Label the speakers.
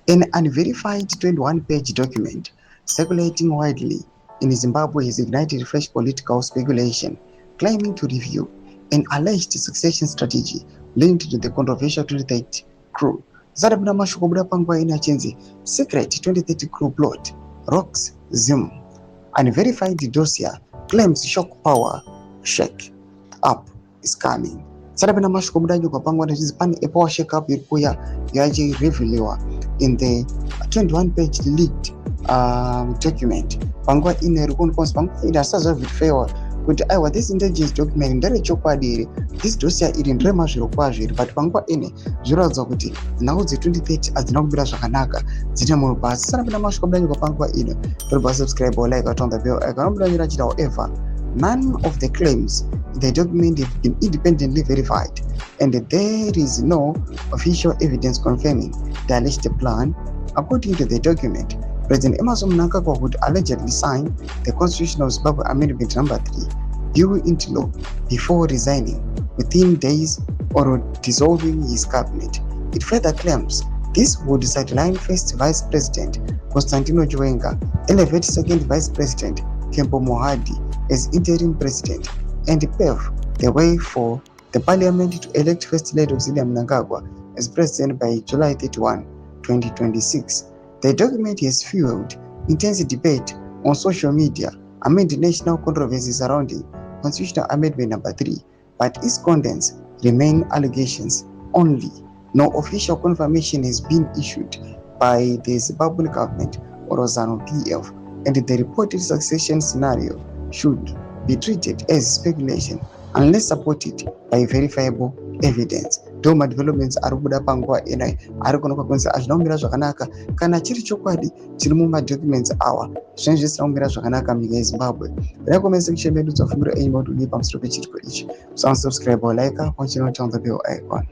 Speaker 1: An unverified 21-page document circulating widely in Zimbabwe has ignited fresh political speculation, claiming to review an alleged succession strategy linked to the controversial 2030 crew. Zadabna mashukobura pangwa ina chenzi secret 2030 crew plot rocks ZIM. Unverified dossier claims shock power shake up is coming. Sadabna mashukobura nyuka pangwa na pane a power shake up irikuya yaji revealed in the 21-page leaked document. Pangwa ine rikoni konsi pangwa ina saza vitfewa kuti aiwa this intelligence document ndere chokwadi this dossier iri ndrema zviro kwazvo but pangwa ine zviratidza kuti nhau dze2030 hadzina kumira zvakanaka dzine munhu basi. Sanapinda masvika nyuka pangwa ine toba subscribe or like on the bell icon mudanyira chita. However, none of the claims in the document have been independently verified, and there is no official evidence confirming the alleged plan. According to the document, President Emmerson Mnangagwa would allegedly sign the Constitution of Zimbabwe Amendment Number 3, due into law, before resigning within days or dissolving his cabinet. It further claims this would sideline first Vice President Constantino Chiwenga, elevate second Vice President Kempo Mohadi as interim president, and pave the way for the parliament to elect First Lady Mnangagwa as president by July 31, 2026. The document has fueled intense debate on social media amid national controversy surrounding Constitutional Amendment Number 3, but its contents remain allegations only. No official confirmation has been issued by the Zimbabwean government or ZANU-PF, and the reported succession scenario should be treated as speculation unless supported by verifiable evidence. Doma developments ari kubuda panguva ino ari kuonekwa kunzi hazvina kumira zvakanaka kana chiri chokwadi chiri mumadocuments awa zvinenge zvisina kumira zvakanaka munyika yeZimbabwe. Rekomenda section medu dzafumbiro enyu mautudi pamusoro pechiriko ichi. Subscribe or like on channel, turn the bell icon.